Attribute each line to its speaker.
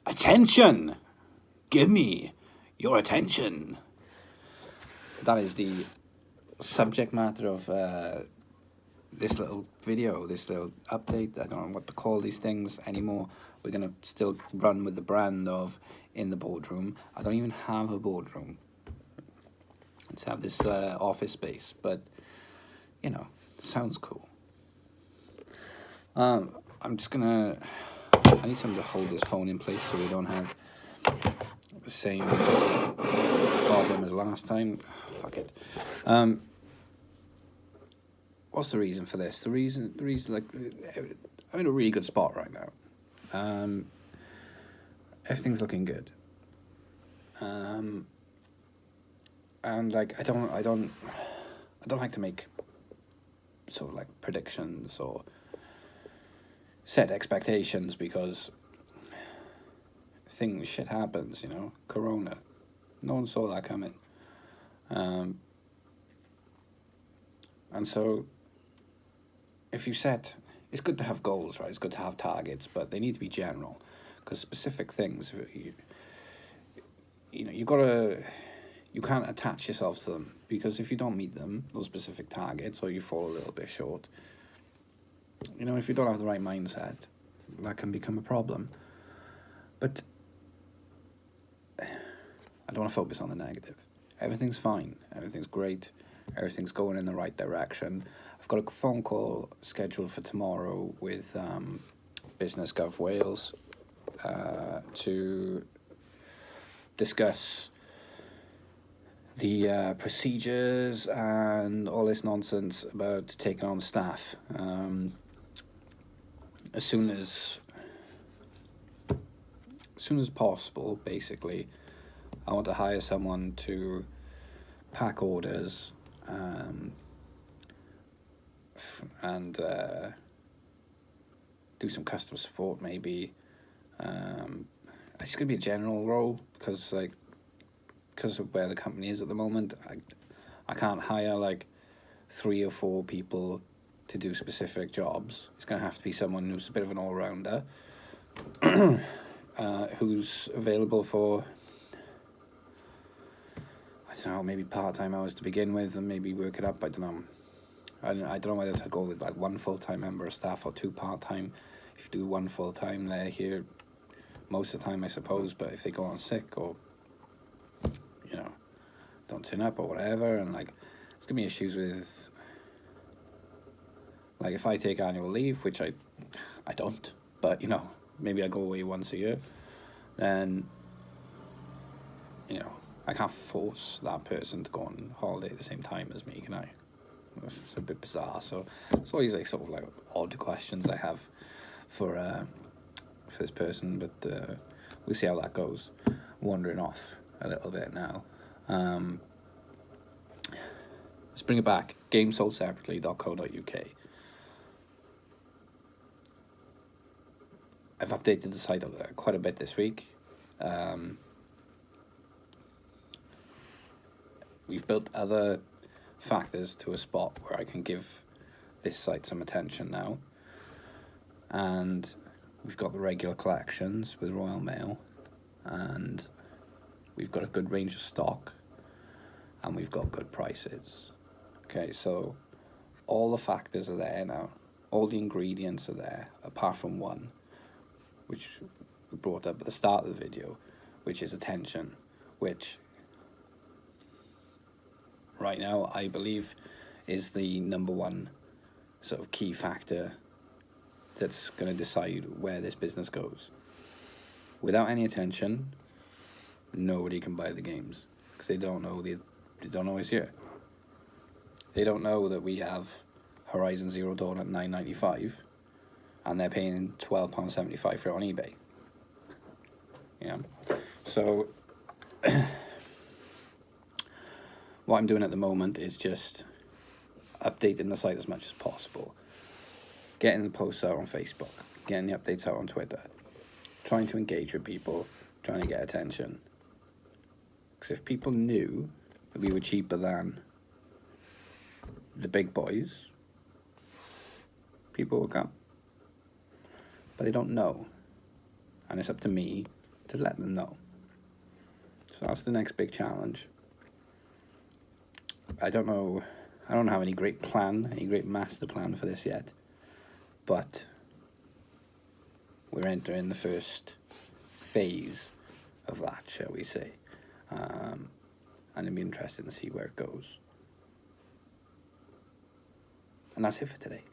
Speaker 1: Attention! Give me your attention. That is the subject matter of this little video, this little update. I don't know what to call these things anymore. We're going to still run with the brand of In The Boardroom. I don't even have a boardroom. Let's have this office space, but, you know, it sounds cool. I'm just going to... I need something to hold this phone in place so we don't have the same problem as last time. Fuck it. What's the reason for this? The reason, like, I'm in a really good spot right now. Everything's looking good. And like, I don't like to make sort of like predictions or set expectations, because shit happens, you know. Corona, no one saw that coming. And so if you set, it's good to have goals, right? It's good to have targets, but they need to be general, because specific things, you know, you can't attach yourself to them, because if you don't meet them, those specific targets, or you fall a little bit short, you know, if you don't have the right mindset, that can become a problem. But I don't want to focus on the negative. Everything's fine. Everything's great. Everything's going in the right direction. I've got a phone call scheduled for tomorrow with Business Gov Wales to discuss the procedures and all this nonsense about taking on staff. As soon as possible, basically, I want to hire someone to pack orders and do some customer support, maybe. It's going to be a general role, because of where the company is at the moment. I can't hire like 3 or 4 people to do specific jobs. It's going to have to be someone who's a bit of an all-rounder, who's available for, I don't know, maybe part-time hours to begin with, and maybe work it up. I don't know. I don't know whether to go with like 1 full-time member of staff or 2 part-time. If you do 1 full-time, they're here most of the time, I suppose. But if they go on sick, or, you know, don't turn up or whatever, and like, it's gonna be issues with, like, if I take annual leave, which I don't, but, you know, maybe I go away once a year, then, you know, I can't force that person to go on holiday at the same time as me, can I? It's a bit bizarre. So it's always like sort of like odd questions I have for this person, but we'll see how that goes. Wandering off a little bit now. Let's bring it back. gamesoldseparately.co.uk. I've updated the site quite a bit this week. We've built other factors to a spot where I can give this site some attention now. And we've got the regular collections with Royal Mail, and we've got a good range of stock, and we've got good prices. Okay, so all the factors are there now. All the ingredients are there, apart from one, which we brought up at the start of the video, which is attention, which right now I believe is the number one sort of key factor that's going to decide where this business goes. Without any attention, nobody can buy the games, because they don't know it's here. They don't know that we have Horizon Zero Dawn at $9.95, and they're paying £12.75 for it on eBay. Yeah. So what I'm doing at the moment is just updating the site as much as possible, getting the posts out on Facebook, getting the updates out on Twitter, trying to engage with people, trying to get attention. Because if people knew that we were cheaper than the big boys, people will come. But they don't know. And it's up to me to let them know. So that's the next big challenge. I don't have any great master plan for this yet, but we're entering the first phase of that, shall we say. And it'll be interesting to see where it goes. And that's it for today.